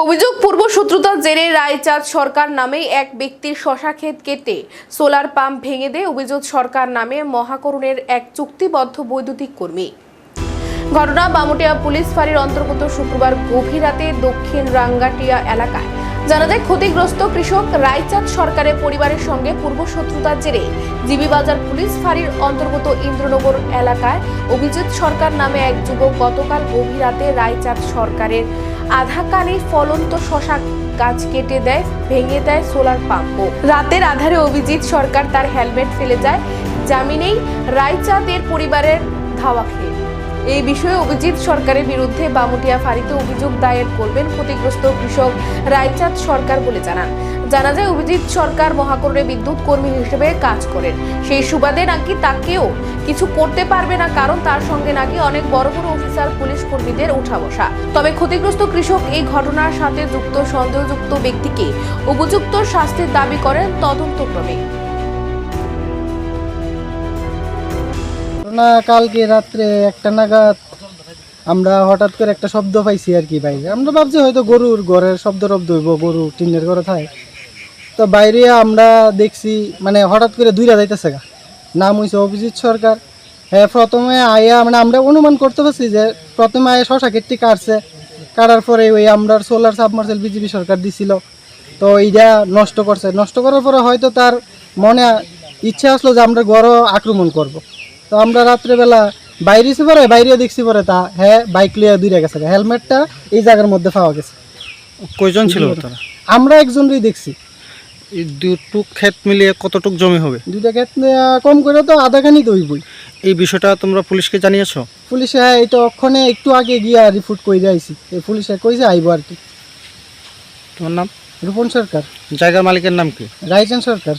অভিযোগ পূর্ব শত্রুতার জেরে রায়চাঁদ সরকার নামে এক ব্যক্তির শশা ক্ষেত কেটে সোলার পাম্প ভেঙে দেয় অভিযোগ সরকার নামে মহাকরণের এক চুক্তিবদ্ধ বৈদ্যুতিক কর্মী। ঘটনা বামুটিয়া পুলিশ ফাঁড়ির অন্তর্গত শুক্রবার গভীর রাতে দক্ষিণ রাঙ্গাটিয়া এলাকায়। জানা যায় ক্ষতিগ্রস্ত কৃষক রায়চাঁদ সরকারের পরিবারের সঙ্গে পূর্ব শত্রুতার জেরে জিবিবাজার পুলিশ ফাঁড়ির অন্তর্গত ইন্দ্রনগর এলাকায় অভিজিৎ সরকার নামে এক যুবক গতকাল গভীর রাতে রায়চাঁদ সরকারের আধাকানে ফলন্ত শশা গাছ কেটে দেয়, ভেঙে দেয় সোলার পাম্পও। রাতের আধারে অভিজিৎ সরকার তার হেলমেট ফেলে যায় জামিনেই রায়চাঁদের পরিবারের ধাওয়া খেয়ে। এই বিষয়ে অভিজিৎ সরকারের বিরুদ্ধে বামুটিয়া ফাঁড়িতে অভিযোগ দায়ের করবেন ক্ষতিগ্রস্ত কৃষক রায়চাঁদ সরকার বলে জানা যায় অভিজিৎ সরকার মহাকরণে বিদ্যুৎ কর্মী হিসেবে কাজ করেন। সেই সুবাদে নাকি তাকেও কিছু করতে পারবে না, কারণ তার সঙ্গে নাকি অনেক বড় বড় অফিসার পুলিশ কর্মীদের উঠা বসা। তবে ক্ষতিগ্রস্ত কৃষক এই ঘটনার সাথে যুক্ত সন্দেহযুক্ত ব্যক্তিকে উপযুক্ত শাস্তির দাবি করেন তদন্তক্রমে। কালকে রাত্রে 1টা নাগাদ আমরা হঠাৎ করে একটা শব্দ পাইছি আর কি বাইরে। আমরা ভাবছি হয়তো গরুর ঘরের শব্দ হইব, গরু টিনের ঘরে থাকে। তো বাইরে আমরা দেখছি মানে হঠাৎ করে দুইটা যাইতেছে গা। নাম হয়েছে অভিজিৎ সরকার। হ্যাঁ, প্রথমে আয়া মানে আমরা অনুমান করতে পারছি যে প্রথমে আয়া শশা ক্ষেতটি কাটার পরে ওই আমরা সোলার সাবমার্সেল বিজেপি সরকার দিছিল, তো এইটা নষ্ট করছে। নষ্ট করার পরে হয়তো তার মনে ইচ্ছা আসলো যে আমরা ঘরও আক্রমণ করব। তো আমরা রাত্রেবেলা বাইরে দেখছি পরে টা হ্যাঁ বাইক লিয়ে দুইটা গেছে, হেলমেটটা এই জায়গার মধ্যে পাওয়া গেছে। কয়জন ছিল তারা? আমরা একজনই দেখছি। এই দুটুক ক্ষেত মিলিয়ে কতটুক জমি হবে? দুইটা ক্ষেত কম করে তো আধাখানি তো হইবই। এই বিষয়টা তোমরা পুলিশকে জানিয়েছো? পুলিশে হ্যাঁ এই তো ওখানে একটু আগে গিয়া রিপোর্ট করে যাইছি, এই পুলিশে কইছে আইব আর কি। তোমার নাম? রূপন সরকার। জায়গার মালিকের নাম কি? রায়চাঁদ সরকার।